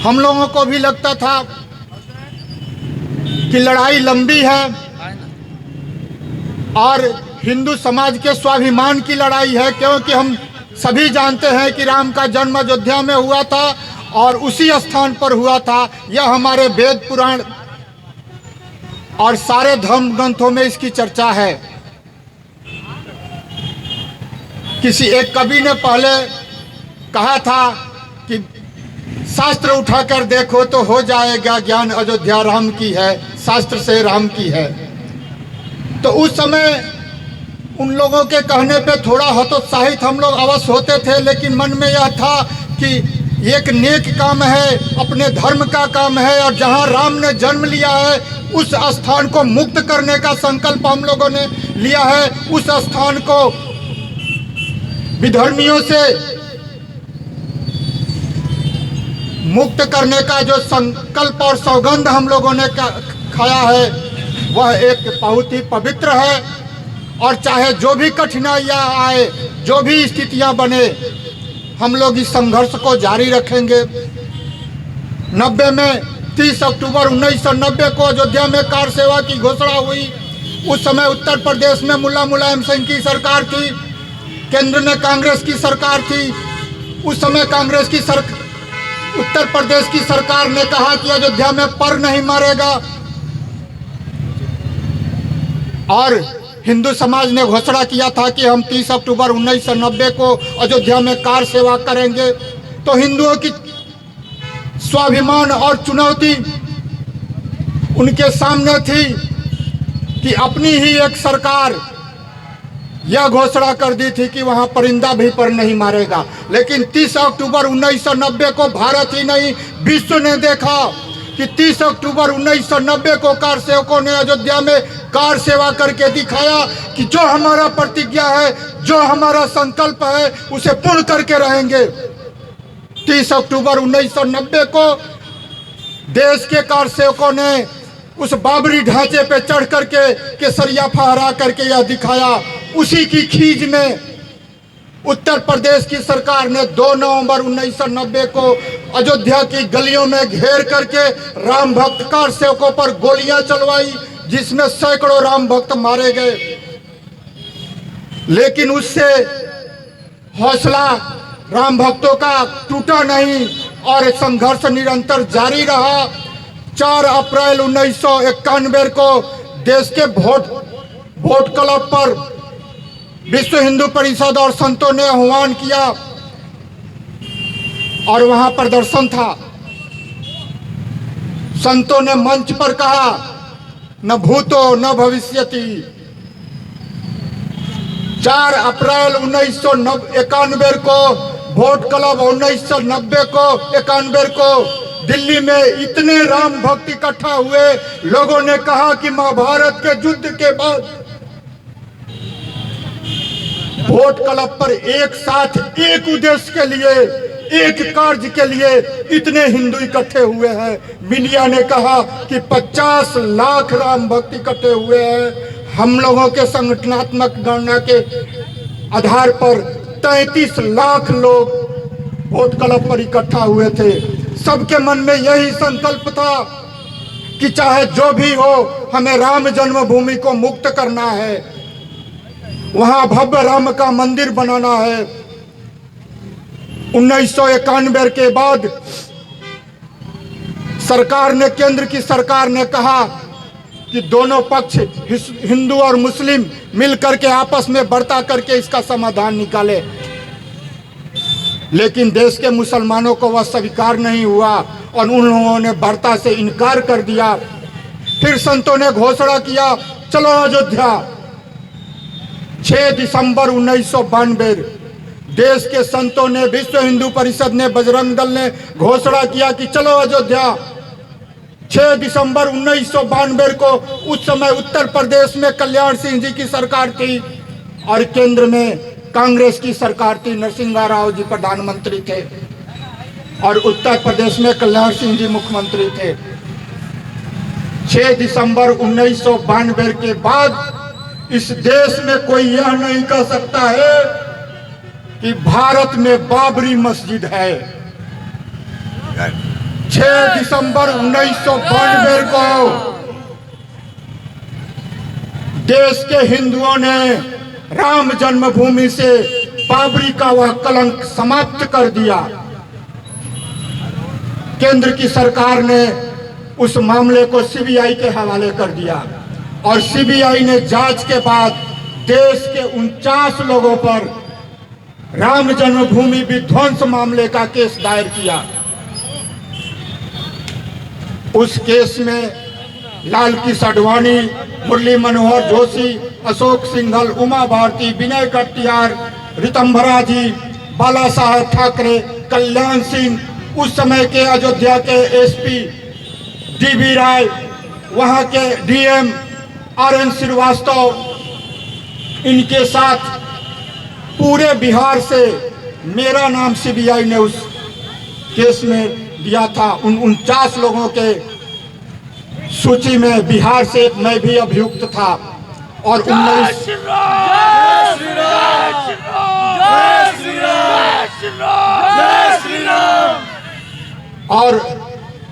हम लोगों को भी लगता था कि लड़ाई लंबी है और हिंदू समाज के स्वाभिमान की लड़ाई है, क्योंकि हम सभी जानते हैं कि राम का जन्म अयोध्या में हुआ था और उसी स्थान पर हुआ था। यह हमारे वेद पुराण और सारे धर्म ग्रंथों में इसकी चर्चा है। किसी एक कवि ने पहले कहा था कि शास्त्र उठाकर देखो तो हो जाएगा ज्ञान, अयोध्या राम की है, शास्त्र से राम की है। तो उस समय उन लोगों के कहने पे थोड़ा हतोत्साहित हम लोग अवश्य होते थे, लेकिन मन में यह था कि एक नेक काम है, अपने धर्म का काम है, और जहाँ राम ने जन्म लिया है उस स्थान को मुक्त करने का संकल्प हम लोगों ने लिया है। उस स्थान को विधर्मियों से मुक्त करने का जो संकल्प और सौगंध हम लोगों ने खाया है वह एक बहुत ही पवित्र है। और चाहे जो भी कठिनाइयाँ आए, जो भी स्थितियाँ बने, हम लोग इस संघर्ष को जारी रखेंगे। 90 में 30 अक्टूबर 1990 को अयोध्या में कार सेवा की घोषणा हुई। उस समय उत्तर प्रदेश में मुल्ला मुलायम सिंह की सरकार थी, केंद्र में कांग्रेस की सरकार थी। उस समय कांग्रेस की उत्तर प्रदेश की सरकार ने कहा कि अयोध्या में पर नहीं मारेगा, और हिंदू समाज ने घोषणा किया था कि हम 30 अक्टूबर 1990 को अयोध्या में कार सेवा करेंगे। तो हिंदुओं की स्वाभिमान और चुनौती उनके सामने थी कि अपनी ही एक सरकार यह घोषणा कर दी थी कि वहां परिंदा भी पर नहीं मारेगा। लेकिन 30 अक्टूबर 1990 को भारत ही नहीं विश्व ने देखा कि 30 अक्टूबर 1990 को कार सेवकों ने अयोध्या में कार सेवा करके दिखाया कि जो हमारा प्रतिज्ञा है, जो हमारा संकल्प है, उसे पूर्ण करके रहेंगे। 30 अक्टूबर 1990 को देश के कार सेवकों ने उस बाबरी ढांचे पे चढ़ करके केसरिया फहरा करके यह दिखाया। उसी की खींच में उत्तर प्रदेश की सरकार ने 2 नवंबर 1990 को अयोध्या की गलियों में घेर करके राम भक्त कार सेवकों पर गोलियां चलवाई, जिसमें सैकड़ों राम भक्त मारे गए। लेकिन उससे हौसला राम भक्तों का टूटा नहीं और संघर्ष निरंतर जारी रहा। 4 अप्रैल 1991 को देश के वोट क्लब पर विश्व हिंदू परिषद और संतों ने आह्वान किया और वहां प्रदर्शन था। संतों ने मंच पर कहा, न भूतो न भविष्यति। 4 अप्रैल 1991 को वोट क्लब 1990 को 91 को दिल्ली में इतने राम भक्त इकट्ठा हुए। लोगों ने कहा कि महाभारत के युद्ध के बाद वोट क्लब पर एक साथ एक उद्देश्य के लिए, एक कार्य के लिए इतने हिंदू इकट्ठे हुए हैं। मीडिया ने कहा कि 50 लाख राम भक्त इकट्ठे हुए हैं। हम लोगों के संगठनात्मक गणना के आधार पर 33 लाख लोग वोट क्लब पर इकट्ठा हुए थे। सबके मन में यही संकल्प था कि चाहे जो भी हो, हमें राम जन्मभूमि को मुक्त करना है, वहां भव्य राम का मंदिर बनाना है। 1991 के बाद सरकार ने, केंद्र की सरकार ने कहा कि दोनों पक्ष हिंदू और मुस्लिम मिलकर के आपस में बर्ता करके इसका समाधान निकाले। लेकिन देश के मुसलमानों को वह स्वीकार नहीं हुआ और उन लोगों ने बर्ता से इनकार कर दिया। फिर संतों ने घोषणा किया, चलो अयोध्या। 6 दिसंबर 1992 देश के संतों ने, विश्व हिंदू परिषद ने, बजरंग दल ने घोषणा किया कि चलो अयोध्या। 6 दिसंबर 1992 को उस समय उत्तर प्रदेश में कल्याण सिंह जी की सरकार थी और केंद्र में कांग्रेस की सरकार थी। नरसिम्हा राव जी प्रधानमंत्री थे और उत्तर प्रदेश में कल्याण सिंह जी मुख्यमंत्री थे। 6 दिसंबर 1992 के बाद इस देश में कोई यह नहीं कह सकता है कि भारत में बाबरी मस्जिद है। 6 दिसंबर 1992 को देश के हिंदुओं ने राम जन्मभूमि से बाबरी का वह कलंक समाप्त कर दिया। केंद्र की सरकार ने उस मामले को सीबीआई के हवाले कर दिया और सीबीआई ने जांच के बाद देश के 49 लोगों पर राम जन्मभूमि विध्वंस मामले का केस दायर किया। उस केस में लाल कृष्ण आडवाणी, मुरली मनोहर जोशी, अशोक सिंघल, उमा भारती, विनय कटियार, ऋतंभरा जी, बाला साहेब ठाकरे, कल्याण सिंह, उस समय के अयोध्या के एसपी डीबी राय, वहां के डीएम आरएन श्रीवास्तव, इनके साथ पूरे बिहार से मेरा नाम सीबीआई ने उस केस में दिया था। उन 49 लोगों के सूची में बिहार से मैं भी अभियुक्त था और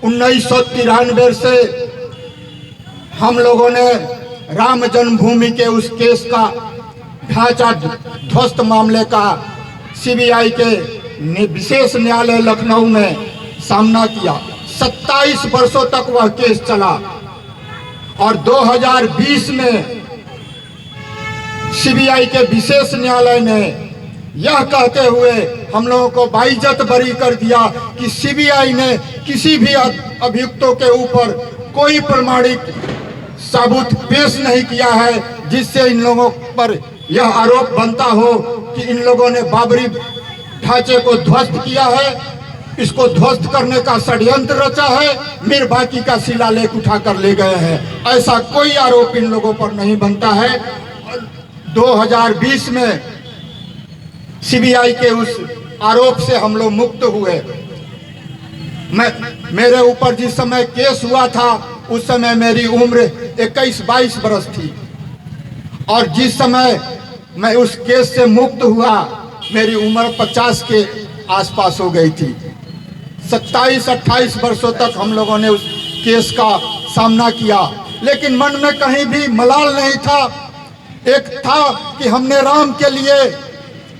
1993 से हम लोगों ने राम जन्मभूमि के उस केस का ढांचा ध्वस्त मामले का सीबीआई के विशेष न्यायालय लखनऊ में सामना किया। 27 वर्षों तक वह केस चला और 2020 में सीबीआई के विशेष न्यायालय ने यह कहते हुए हम लोगों को बाइज्जत बरी कर दिया कि सीबीआई ने किसी भी अभियुक्तों के ऊपर कोई प्रमाणिक सबूत पेश नहीं किया है जिससे इन लोगों पर यह आरोप बनता हो कि इन लोगों ने बाबरी ढांचे को ध्वस्त किया है, इसको ध्वस्त करने का षड्यंत्र रचा है, मीरबाकी का शिलालेख उठाकर ले गए हैं। ऐसा कोई आरोप इन लोगों पर नहीं बनता है। 2020 में सीबीआई के उस आरोप से हम लोग मुक्त हुए। मेरे ऊपर जिस समय केस हुआ था उस समय मेरी उम्र 21-22 बरस थी और जिस समय मैं उस केस से मुक्त हुआ मेरी उम्र 50 के आसपास हो गई थी। 27-28 वर्षों तक हम लोगों ने उस केस का सामना किया, लेकिन मन में कहीं भी मलाल नहीं था। एक था कि हमने राम के लिए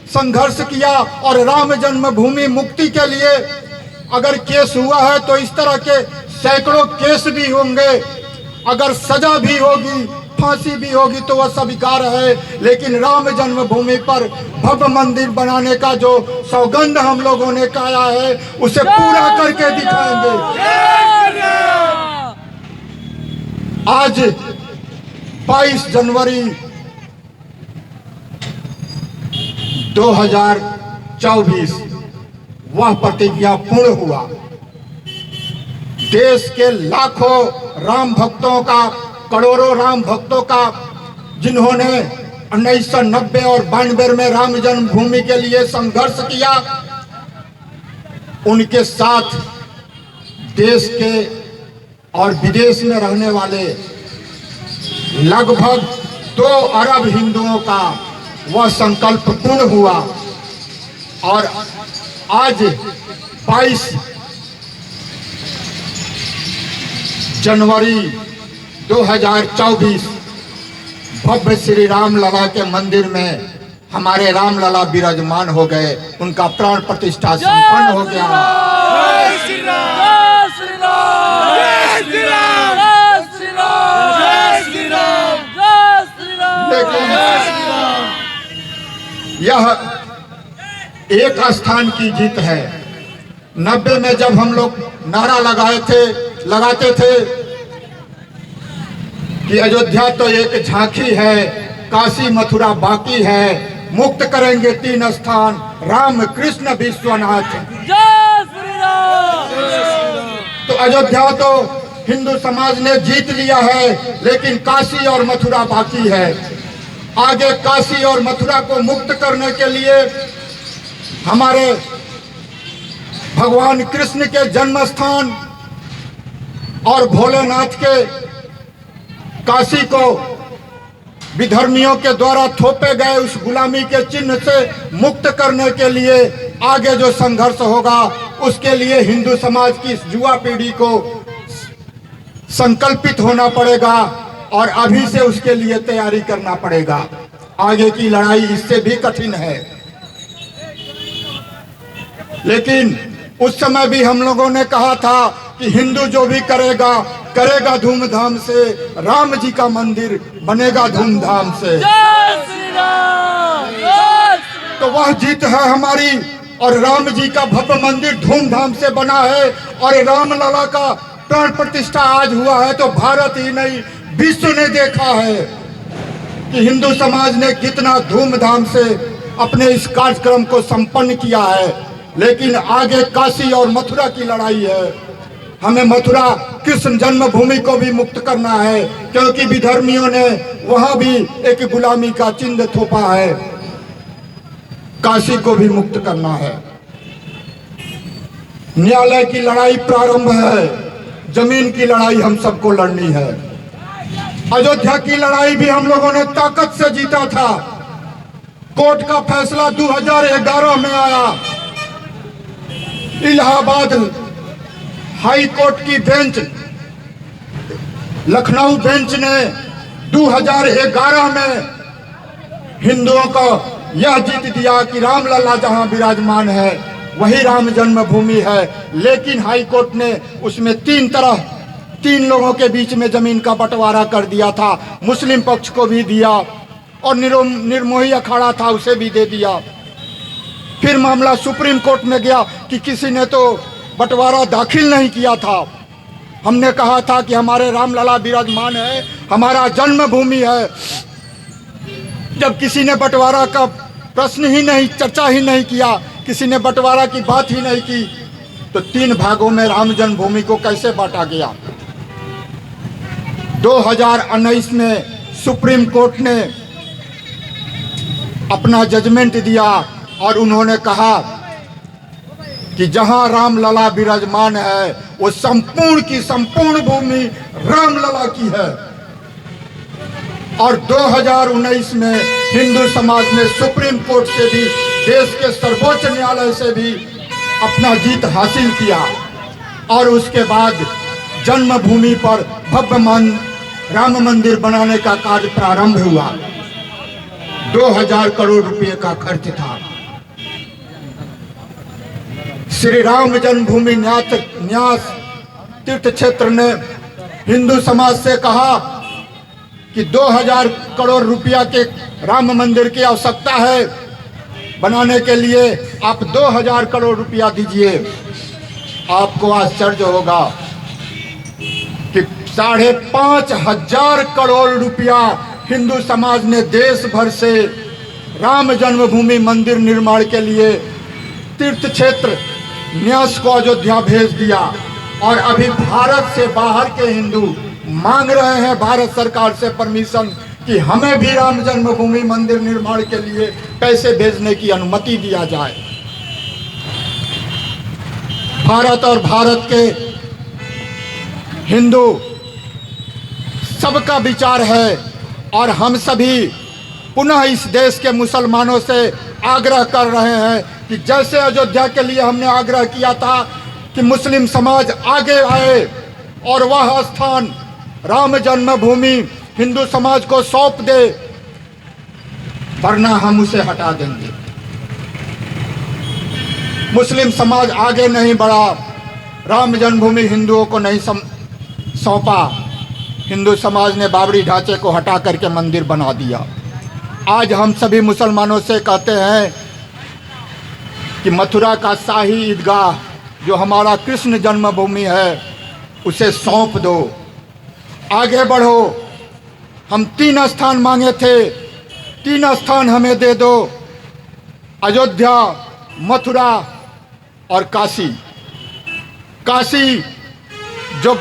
संघर्ष किया और राम जन्मभूमि मुक्ति के लिए अगर केस हुआ है तो इस तरह के सैकड़ों केस भी होंगे, अगर सजा भी होगी, फांसी भी होगी तो वह स्वीकार है, लेकिन राम जन्मभूमि पर भव्य मंदिर बनाने का जो सौगंध हम लोगों ने खाया है उसे पूरा करके दिखाएंगे। आज 22 जनवरी 2024 वह प्रतिज्ञा पूर्ण हुआ। देश के लाखों राम भक्तों का, करोड़ों राम भक्तों का, जिन्होंने 1990 और 92 में राम जन्मभूमि के लिए संघर्ष किया, उनके साथ देश के और विदेश में रहने वाले लगभग 2 अरब हिंदुओं का वह संकल्प पूर्ण हुआ और आज 22 जनवरी 2024 भव्य श्री राम लला के मंदिर में हमारे राम लला विराजमान हो गए, उनका प्राण प्रतिष्ठा संपन्न हो गया। जय श्री राम, जय श्री राम, जय श्री राम, जय श्री राम, जय श्री राम, जय श्री राम। लेकिन यह एक स्थान की जीत है। 90 में जब हम लोग नारा लगाते थे कि अयोध्या तो एक झांकी है, काशी मथुरा बाकी है, मुक्त करेंगे 3 स्थान, राम कृष्ण विश्वनाथ। जय श्री राम। तो अयोध्या तो हिंदू समाज ने जीत लिया है, लेकिन काशी और मथुरा बाकी है। आगे काशी और मथुरा को मुक्त करने के लिए हमारे भगवान कृष्ण के जन्म स्थान और भोलेनाथ के काशी को विधर्मियों के द्वारा थोपे गए उस गुलामी के चिन्ह से मुक्त करने के लिए आगे जो संघर्ष होगा, उसके लिए हिंदू समाज की इस युवा पीढ़ी को संकल्पित होना पड़ेगा और अभी से उसके लिए तैयारी करना पड़ेगा। आगे की लड़ाई इससे भी कठिन है, लेकिन उस समय भी हम लोगों ने कहा था कि हिंदू जो भी करेगा करेगा धूमधाम से, राम जी का मंदिर बनेगा धूमधाम से। जय श्री राम, जय श्री तो वह जीत है हमारी, और राम जी का भव्य मंदिर धूमधाम से बना है और रामलला का प्राण प्रतिष्ठा आज हुआ है। तो भारत ही नहीं विश्व ने देखा है कि हिंदू समाज ने कितना धूमधाम से अपने इस कार्यक्रम को संपन्न किया है। लेकिन आगे काशी और मथुरा की लड़ाई है। हमें मथुरा कृष्ण जन्मभूमि को भी मुक्त करना है, क्योंकि विधर्मियों ने वहां भी एक गुलामी का चिन्ह थोपा है। काशी को भी मुक्त करना है। न्यायालय की लड़ाई प्रारंभ है, जमीन की लड़ाई हम सबको लड़नी है। अयोध्या की लड़ाई भी हम लोगों ने ताकत से जीता था। कोर्ट का फैसला 2011 में आया। इलाहाबाद हाई कोर्ट की बेंच, लखनऊ बेंच ने 2011 में हिंदुओं को यह जीत दिया कि रामलला जहां विराजमान है वही राम जन्मभूमि है। लेकिन हाई कोर्ट ने उसमें तीन लोगों के बीच में जमीन का बंटवारा कर दिया था। मुस्लिम पक्ष को भी दिया और निर्मोही अखाड़ा था उसे भी दे दिया। फिर मामला सुप्रीम कोर्ट में गया कि किसी ने तो बंटवारा दाखिल नहीं किया था। हमने कहा था कि हमारे रामलला विराजमान है, हमारा जन्मभूमि है। जब किसी ने बंटवारा का प्रश्न ही नहीं, चर्चा ही नहीं किया, किसी ने बंटवारा की बात ही नहीं की, तो 3 भागों में राम जन्मभूमि को कैसे बांटा गया। 2019 में सुप्रीम कोर्ट ने अपना जजमेंट दिया और उन्होंने कहा कि जहां रामलला विराजमान है वो संपूर्ण की संपूर्ण भूमि रामलला की है। और 2019 में हिंदू समाज ने सुप्रीम कोर्ट से भी, देश के सर्वोच्च न्यायालय से भी अपना जीत हासिल किया और उसके बाद जन्मभूमि पर भव्य राम मंदिर बनाने का कार्य प्रारंभ हुआ। 2000 करोड़ रुपए का खर्च था। श्री राम जन्मभूमि न्यास तीर्थ क्षेत्र ने हिंदू समाज से कहा कि 2000 करोड़ रुपया के राम मंदिर की आवश्यकता है बनाने के लिए, आप 2000 करोड़ रुपया दीजिए। आपको आश्चर्य होगा कि 5,500 करोड़ रुपया हिंदू समाज ने देश भर से राम जन्मभूमि मंदिर निर्माण के लिए तीर्थ क्षेत्र न्यास को अयोध्या भेज दिया। और अभी भारत से बाहर के हिंदू मांग रहे हैं भारत सरकार से परमिशन कि हमें भी राम जन्मभूमि मंदिर निर्माण के लिए पैसे भेजने की अनुमति दिया जाए। भारत और भारत के हिंदू सबका विचार है और हम सभी पुनः इस देश के मुसलमानों से आग्रह कर रहे हैं कि जैसे अयोध्या के लिए हमने आग्रह किया था कि मुस्लिम समाज आगे आए और वह स्थान राम जन्मभूमि हिंदू समाज को सौंप दे, वरना हम उसे हटा देंगे। मुस्लिम समाज आगे नहीं बढ़ा, राम जन्मभूमि हिंदुओं को नहीं सौंपा। हिंदू समाज ने बाबरी ढांचे को हटा करके मंदिर बना दिया। आज हम सभी मुसलमानों से कहते हैं कि मथुरा का शाही ईदगाह जो हमारा कृष्ण जन्मभूमि है उसे सौंप दो, आगे बढ़ो। हम 3 स्थान मांगे थे, 3 स्थान हमें दे दो, अयोध्या, मथुरा और काशी। काशी जो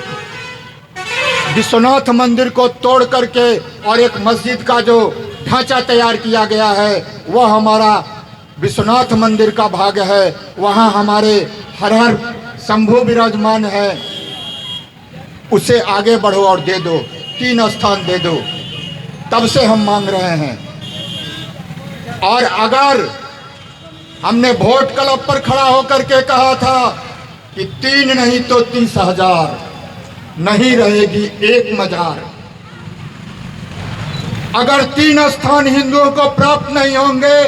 विश्वनाथ मंदिर को तोड़ करके और एक मस्जिद का जो ढांचा तैयार किया गया है वह हमारा विश्वनाथ मंदिर का भाग है। वहाँ हमारे हर हर शंभु विराजमान है, उसे आगे बढ़ो और दे दो, 3 स्थान दे दो। तब से हम मांग रहे हैं। और अगर हमने वोट क्लब पर खड़ा होकर के कहा था कि 3 नहीं तो 30,000, नहीं रहेगी एक मजार। अगर 3 स्थान हिंदुओं को प्राप्त नहीं होंगे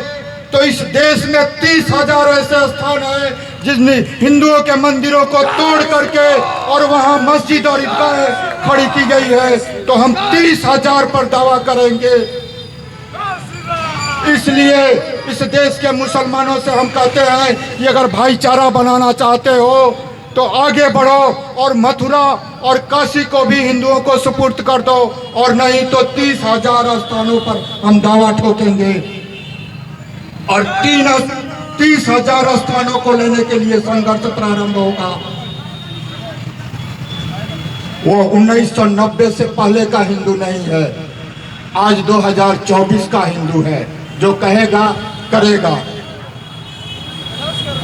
तो इस देश में 30,000 ऐसे स्थान हैं जिसमें हिंदुओं के मंदिरों को तोड़ करके और वहां मस्जिद और ईदगाहें खड़ी की गई है। तो हम 30,000 पर दावा करेंगे। इसलिए इस देश के मुसलमानों से हम कहते हैं कि अगर भाईचारा बनाना चाहते हो तो आगे बढ़ो और मथुरा और काशी को भी हिंदुओं को सुपुर्द कर दो, और नहीं तो 30,000 स्थानों पर हम दावा ठोकेंगे। और 30,000 स्थानों को लेने के लिए संघर्ष प्रारंभ होगा। वो 1990 से पहले का हिंदू नहीं है, आज 2024 का हिंदू है जो कहेगा करेगा।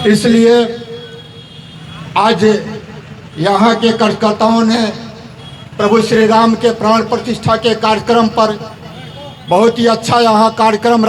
इसलिए आज यहाँ के कार्यकर्ताओं ने प्रभु श्री राम के प्राण प्रतिष्ठा के कार्यक्रम पर बहुत ही अच्छा यहाँ कार्यक्रम